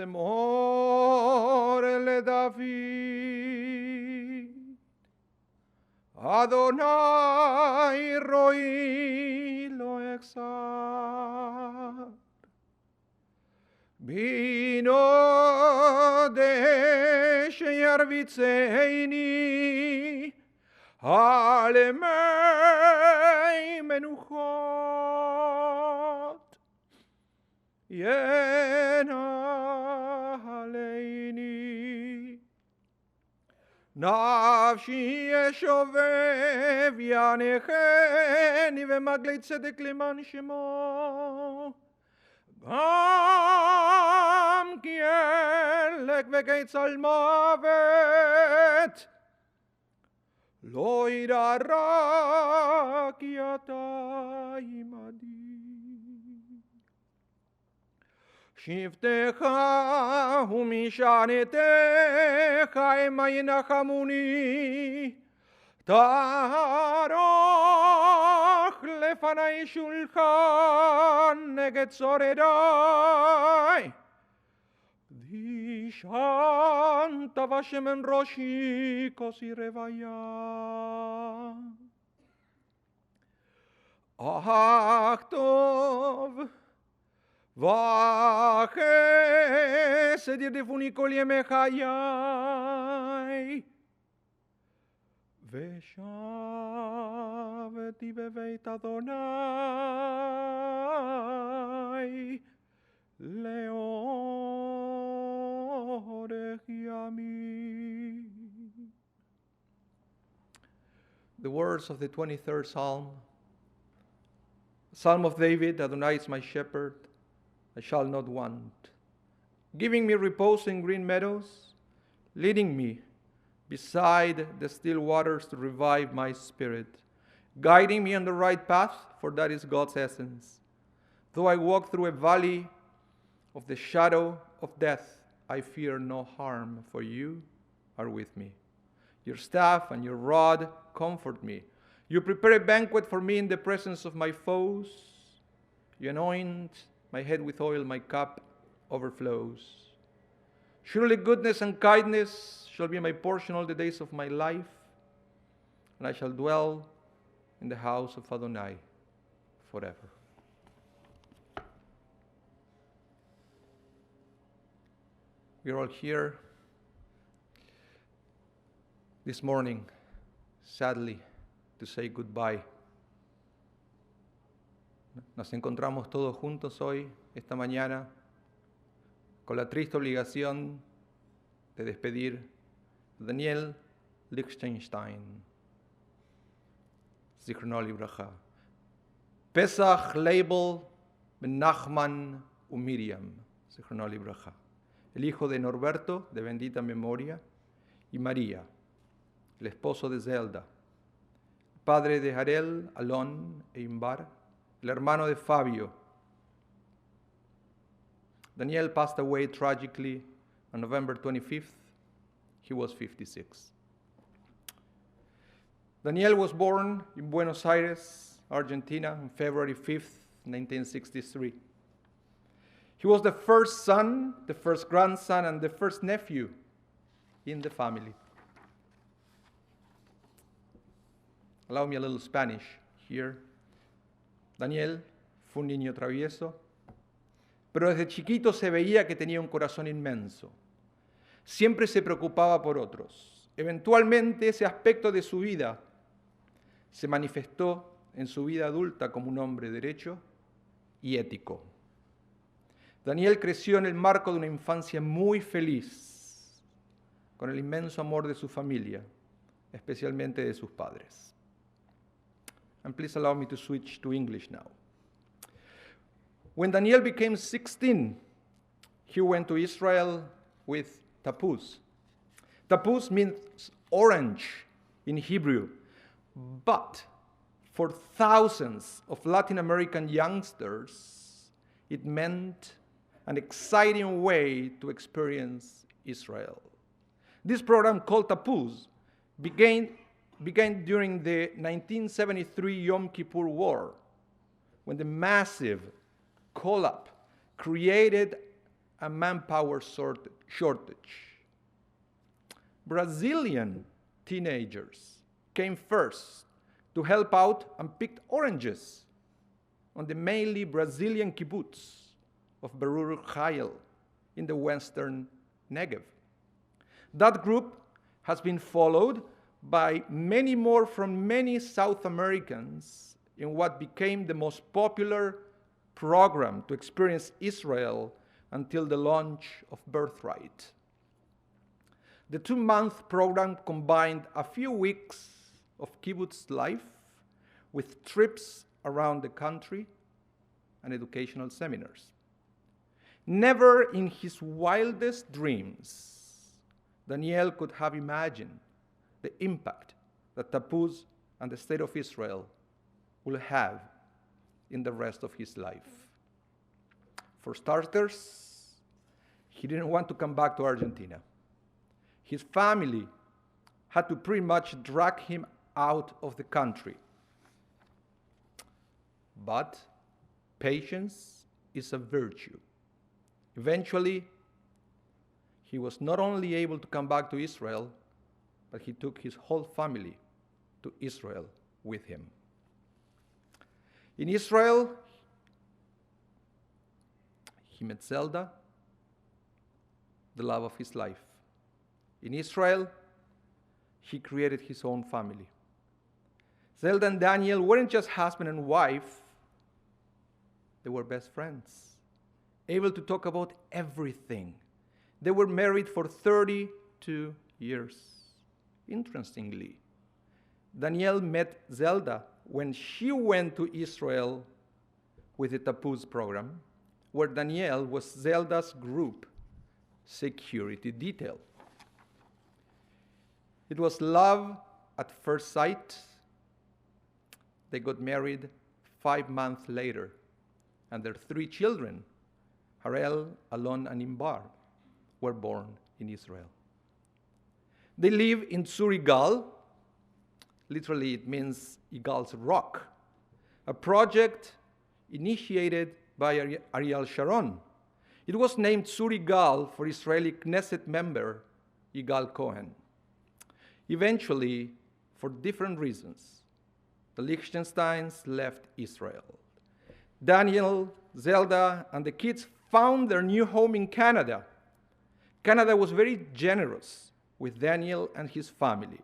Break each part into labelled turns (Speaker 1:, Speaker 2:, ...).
Speaker 1: מזמור לדוד. אדוני רואי לא אחסר. בנודה שירביצני על מי מנוחות ינהלני. נפשי ישובב ינחני ומגלי צדק למען שמו. גם כי אלק וקיצל מוות לא ידע רע כי אתה עמדי. שבטך ומשענתך המה ינחמוני. תערוך לפני שולחן נגד שורדי. דשנת בשמן ראשי כוסי רוויה. אך טוב וחסד ירדפוני כל ימי חיי. ושבתי בבית אדוני לאורך ימים. The words of the 23rd Psalm. Psalm of David, Adonai is my shepherd, I shall not want. Giving me repose in green meadows, leading me beside the still waters to revive my spirit, guiding me on the right path, for that is God's essence. Though I walk through a valley of the shadow of death, I fear no harm, for you are with me. Your staff and your rod comfort me. You prepare a banquet for me in the presence of my foes. You anoint my head with oil, my cup overflows. Surely goodness and kindness shall be my portion all the days of my life, and I shall dwell in the house of Adonai forever. We are all here this morning, sadly, to say goodbye. Nos encontramos todos juntos hoy, esta mañana, con la triste obligación de despedir a Daniel Lichtensztejn Z, Pesach Label ben Nachman u Miriam, el hijo de Norberto, de bendita memoria, y María, el esposo de Zelda, padre de Harel, Alon e Imbar, el hermano de Fabio. Daniel passed away tragically on November 25th. He was 56. Daniel was born in Buenos Aires, Argentina, on February 5th, 1963. He was the first son, the first grandson, and the first nephew in the family. Allow me a little Spanish here. Daniel fue un niño travieso, pero desde chiquito se veía que tenía un corazón inmenso. Siempre se preocupaba por otros. Eventualmente ese aspecto de su vida se manifestó en su vida adulta como un hombre derecho y ético. Daniel creció en el marco de una infancia muy feliz, con el inmenso amor de su familia, especialmente de sus padres. And please allow me to switch to English now. When Daniel became 16, he went to Israel with Tappuz. Tappuz means orange in Hebrew, but for thousands of Latin American youngsters, it meant an exciting way to experience Israel. This program called Tappuz began during the 1973 Yom Kippur War, when the massive call-up created a manpower shortage. Brazilian teenagers came first to help out and picked oranges on the mainly Brazilian kibbutz of Berur Chayil in the western Negev. That group has been followed by many more from many South Americans in what became the most popular program to experience Israel until the launch of Birthright. The 2-month program combined a few weeks of kibbutz life with trips around the country and educational seminars. Never in his wildest dreams, Daniel could have imagined the impact that Tammuz and the state of Israel will have in the rest of his life. For starters, he didn't want to come back to Argentina. His family had to pretty much drag him out of the country. But patience is a virtue. Eventually, he was not only able to come back to Israel, but he took his whole family to Israel with him. In Israel, he met Zelda, the love of his life. In Israel, he created his own family. Zelda and Daniel weren't just husband and wife, they were best friends, able to talk about everything. They were married for 32 years. Interestingly, Daniel met Zelda when she went to Israel with the Tammuz program, where Daniel was Zelda's group security detail. It was love at first sight. They got married 5 months later, and their 3 children, Harel, Alon, and Imbar, were born in Israel. They live in Tzur Igal. Literally, it means Igal's rock, a project initiated by Ariel Sharon. It was named Tzur Igal for Israeli Knesset member Yigal Cohen. Eventually, for different reasons, the Lichtensztejns left Israel. Daniel, Zelda, and the kids found their new home in Canada. Canada was very generous with Daniel and his family,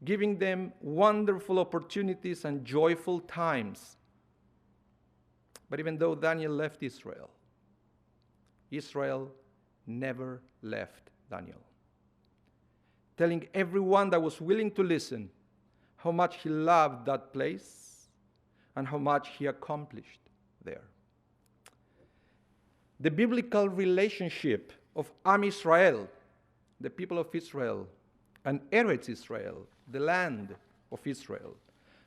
Speaker 1: giving them wonderful opportunities and joyful times. But even though Daniel left Israel, Israel never left Daniel, telling everyone that was willing to listen how much he loved that place and how much he accomplished there. The biblical relationship of Am Israel, the people of Israel, and Eretz Israel, the land of Israel,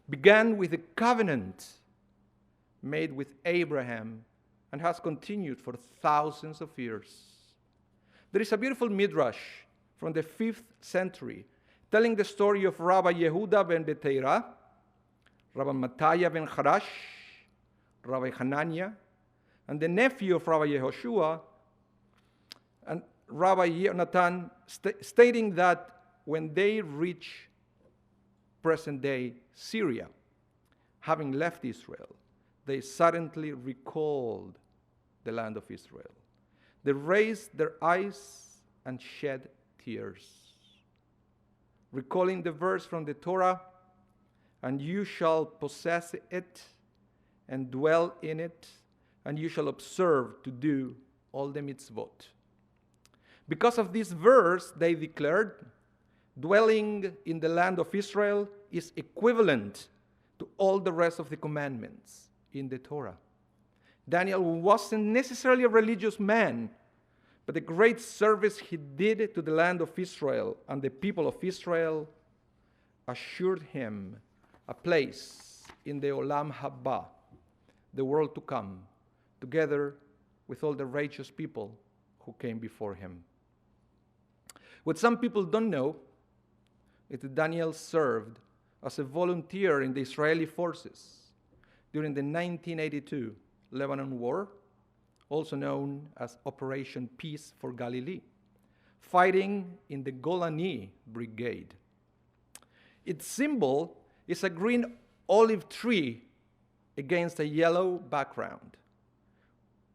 Speaker 1: began with a covenant made with Abraham and has continued for thousands of years. There is a beautiful midrash from the 5th century telling the story of Rabbi Yehuda ben Beteira, Rabbi Mataya ben Harash, Rabbi Hanania, and the nephew of Rabbi Yehoshua, and Rabbi Yonatan, stating that when they reach present-day Syria, having left Israel, they suddenly recalled the land of Israel. They raised their eyes and shed tears, recalling the verse from the Torah, "And you shall possess it and dwell in it, and you shall observe to do all the mitzvot." Because of this verse, they declared, dwelling in the land of Israel is equivalent to all the rest of the commandments in the Torah. Daniel wasn't necessarily a religious man, but the great service he did to the land of Israel and the people of Israel assured him a place in the Olam Haba, the world to come, together with all the righteous people who came before him. What some people don't know is that Daniel served as a volunteer in the Israeli forces during the 1982 Lebanon War also known as Operation Peace for Galilee, fighting in the Golani Brigade. Its symbol is a green olive tree against a yellow background,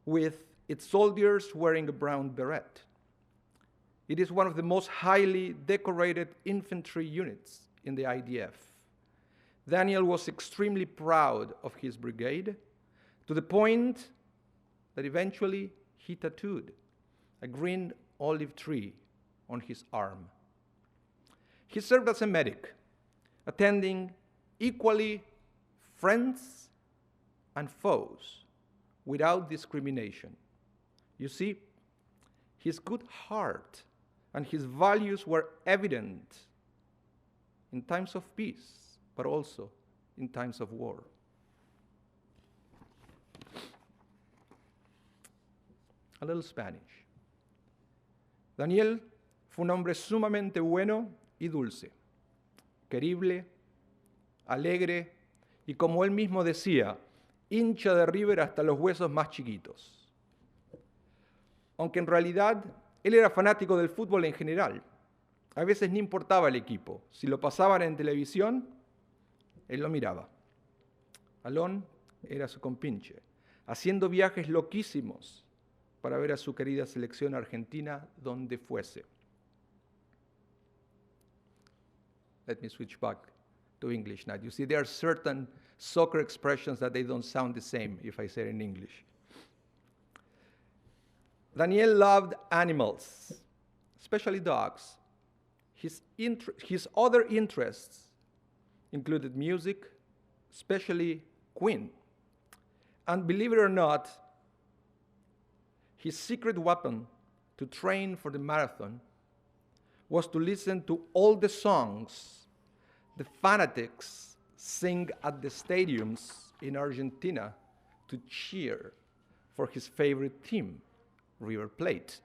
Speaker 1: with its soldiers wearing a brown beret. It is one of the most highly decorated infantry units in the IDF. Daniel was extremely proud of his brigade, to the point that eventually he tattooed a green olive tree on his arm. He served as a medic, attending equally friends and foes without discrimination. You see, his good heart and his values were evident in times of peace, but also in times of war. A little Spanish. Daniel fue un hombre sumamente bueno y dulce, querible, alegre y, como él mismo decía, hincha de River hasta los huesos más chiquitos. Aunque en realidad él era fanático del fútbol en general. A veces no importaba el equipo. Si lo pasaban en televisión, él lo miraba. Alon era su compinche, haciendo viajes loquísimos para ver a su querida selección argentina donde fuese. Let me switch back to English now. You see, there are certain soccer expressions that they don't sound the same if I say it in English. Daniel loved animals, especially dogs. His other interests included music, especially Queen. And believe it or not, his secret weapon to train for the marathon was to listen to all the songs the fanatics sing at the stadiums in Argentina to cheer for his favorite team, River Plate.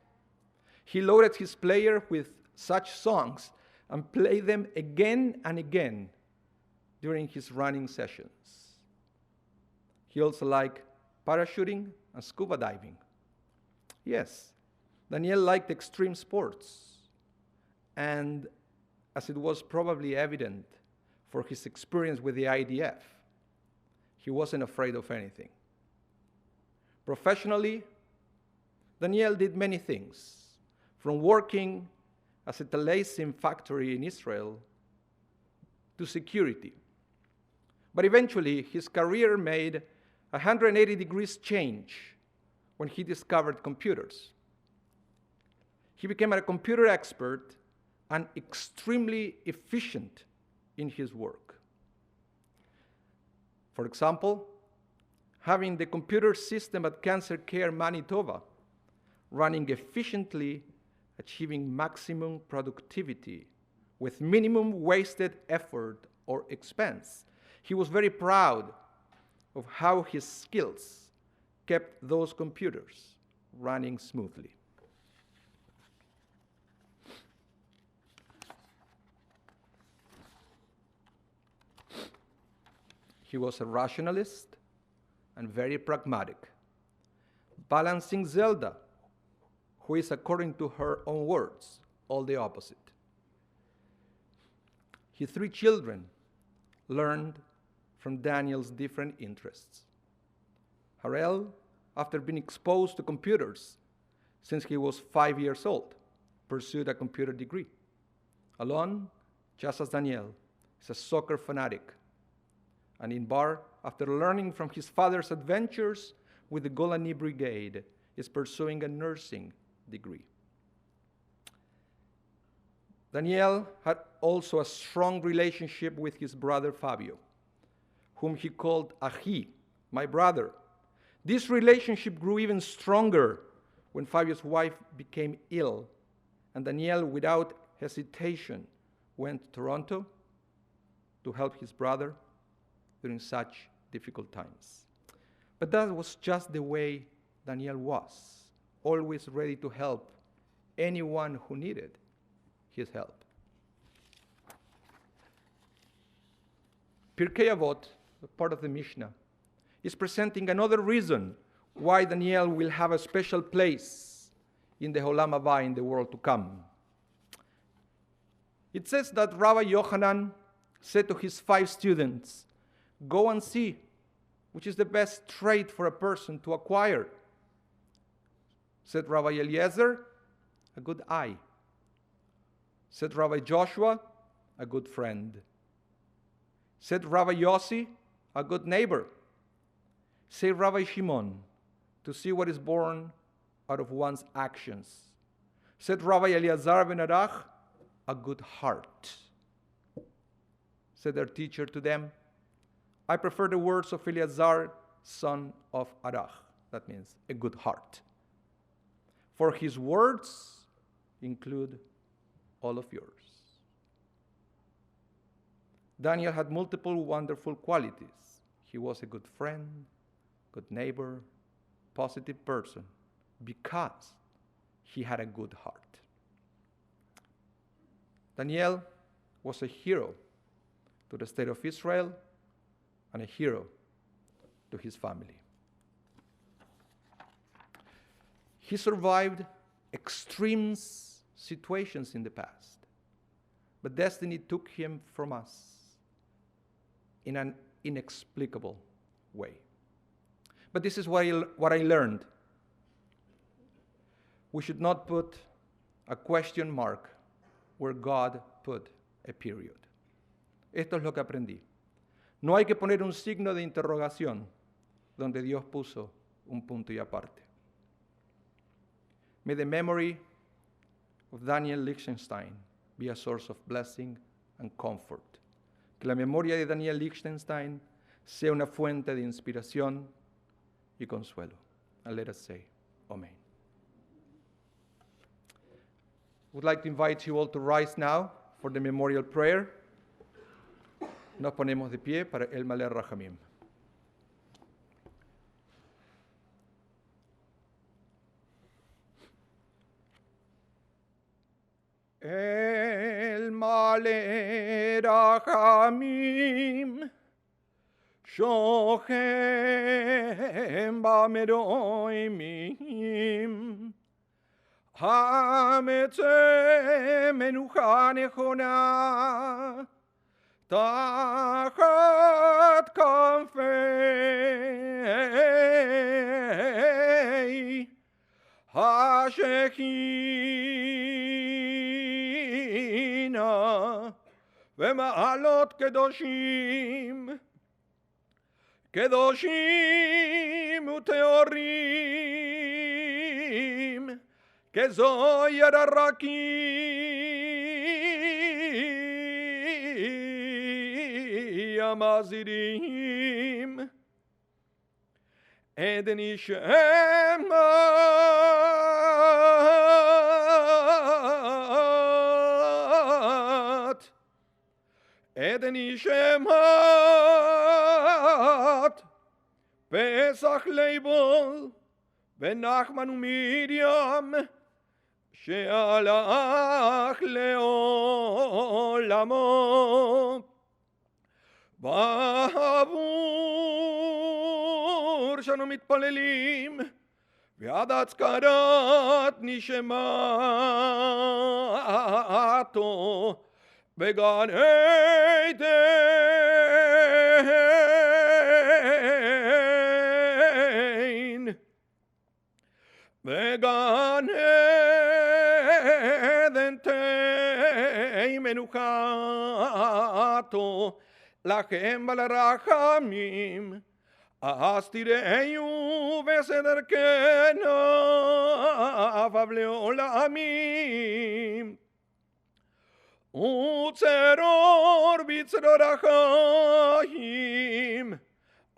Speaker 1: He loaded his player with such songs and played them again and again during his running sessions. He also liked parachuting and scuba diving. Yes, Daniel liked extreme sports, and as it was probably evident for his experience with the IDF, he wasn't afraid of anything. Professionally, Daniel did many things, from working as a talaisim factory in Israel to security. But eventually, his career made a 180 degrees change when he discovered computers. He became a computer expert and extremely efficient in his work. For example, having the computer system at Cancer Care Manitoba running efficiently, achieving maximum productivity with minimum wasted effort or expense. He was very proud of how his skills kept those computers running smoothly. He was a rationalist and very pragmatic, balancing Zelda, who is, according to her own words, all the opposite. His 3 children learned from Daniel's different interests. Harel, after being exposed to computers since he was 5 years old, pursued a computer degree. Alon, just as Daniel, is a soccer fanatic. And Inbar, after learning from his father's adventures with the Golani Brigade, is pursuing a nursing degree. Daniel had also a strong relationship with his brother Fabio, whom he called Ahi, my brother. This relationship grew even stronger when Fabio's wife became ill, and Daniel, without hesitation, went to Toronto to help his brother during such difficult times. But that was just the way Daniel was, always ready to help anyone who needed his help. Pirkei Avot, part of the Mishnah, is presenting another reason why Daniel will have a special place in the Olam Haba, in the world to come. It says that Rabbi Yochanan said to his 5 students, go and see which is the best trait for a person to acquire. Said Rabbi Eliezer, a good eye. Said Rabbi Joshua, a good friend. Said Rabbi Yossi, a good neighbor. Said Rabbi Shimon, to see what is born out of one's actions. Said Rabbi Eleazar ben Arach, a good heart. Said their teacher to them, I prefer the words of Eleazar, son of Arach. That means a good heart. For his words include all of yours. Daniel had multiple wonderful qualities. He was a good friend, good neighbor, positive person, because he had a good heart. Daniel was a hero to the state of Israel and a hero to his family. He survived extreme situations in the past, but destiny took him from us in an inexplicable way. But this is what I learned. We should not put a question mark where God put a period. Esto es lo que aprendí. No hay que poner un signo de interrogación donde Dios puso un punto y aparte. May the memory of Daniel Lichtensztejn be a source of blessing and comfort. Que la memoria de Daniel Lichtensztejn sea una fuente de inspiración y consuelo. And let us say, Amen. I would like to invite you all to rise now for the memorial prayer. Nos ponemos de pie para el Maler Rahamim. El Maler Rahamim Shochem Bameroimim Hametze Menucha Nechona Tachat Kanfei Hashechina Vema'alot Kedoshim Kedoshim Uteorim Kezoyer Araki Amazirim Eden Ishemat Eden Ishemat Pesach Leibol Ben Nachman uMiriam She'alach le'olamo Ba'avur shanu mitpalelim Ve'ad atzkarat nishemato Began Eden Began Eden Tei Menuchato Lachem Balarachamim Astireyu Vesederkena Favleolamim Utzeror Vitzerorachim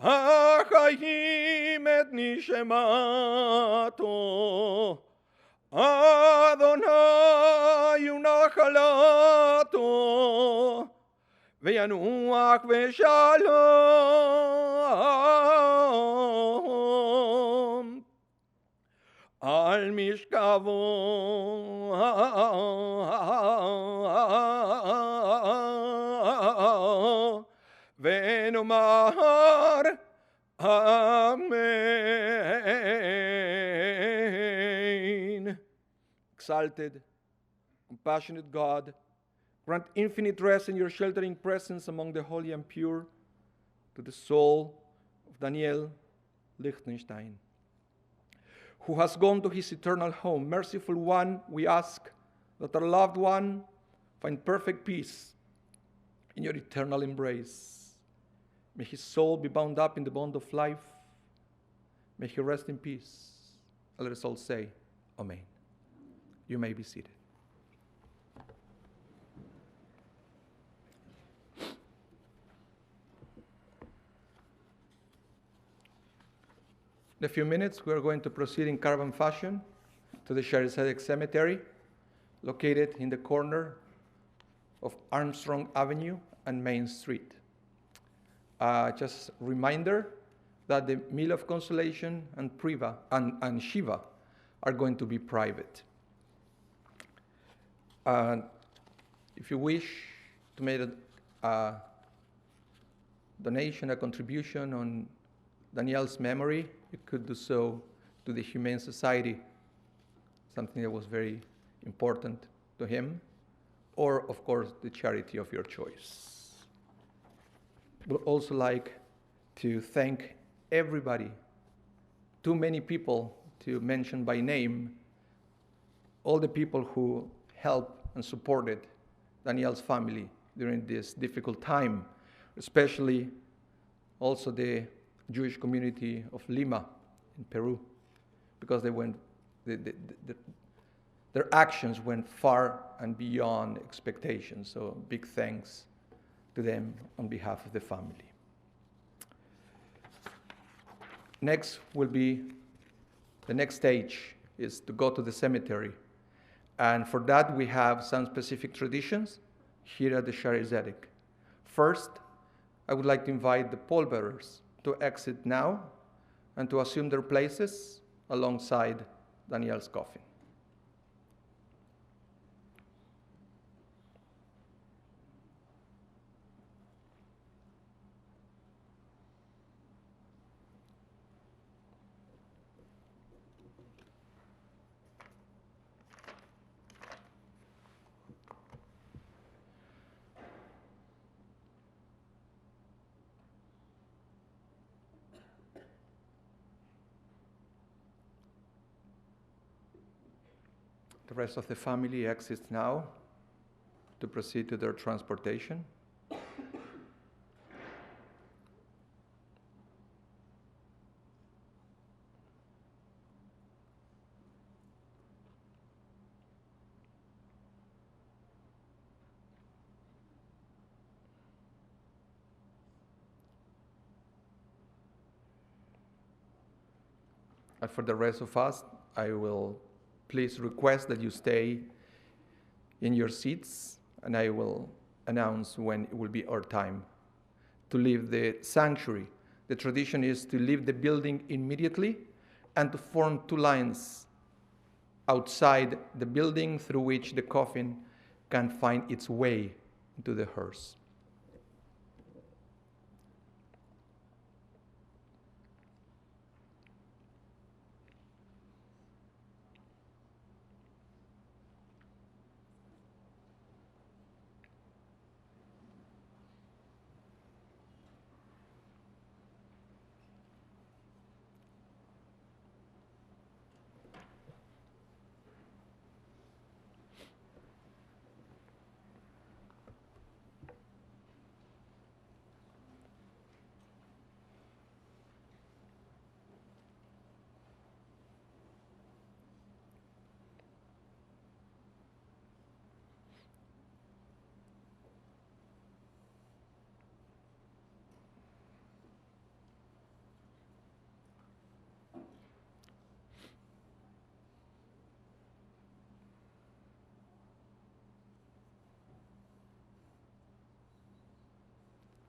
Speaker 1: Achayim et nishemato Adonai unachalato Ve'yanuach ve'shalom Al mishkavo Ve'nomar Amen. exalted, compassionate God, grant infinite rest in your sheltering presence among the holy and pure to the soul of Daniel Lichtensztejn, who has gone to his eternal home. Merciful One, we ask that our loved one find perfect peace in your eternal embrace. May his soul be bound up in the bond of life. May he rest in peace. Let us all say, Amen. You may be seated. In a few minutes, we are going to proceed in caravan fashion to the Zedek Cemetery, located in the corner of Armstrong Avenue and Main Street. Just a reminder that the meal of consolation and Shiva are going to be private. If you wish to make a donation, a contribution on Daniel's memory, you could do so to the Humane Society, something that was very important to him, or, of course, the charity of your choice. I would also like to thank everybody, too many people to mention by name, all the people who helped and supported Daniel's family during this difficult time, especially also the Jewish community of Lima in Peru, because their actions went far and beyond expectations. So big thanks to them on behalf of the family. Next will be, the next stage is to go to the cemetery. And for that, we have some specific traditions here at the Zedek. First, I would like to invite the pallbearers to exit now and to assume their places alongside Daniel's coffin. The rest of the family exits now to proceed to their transportation. And for the rest of us, I will please request that you stay in your seats, and I will announce when it will be our time to leave the sanctuary. The tradition is to leave the building immediately and to form two lines outside the building through which the coffin can find its way into the hearse.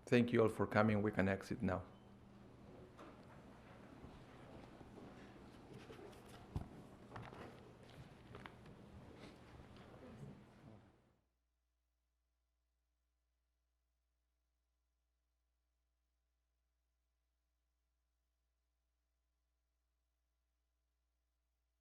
Speaker 1: Thank you all for coming. We can exit now.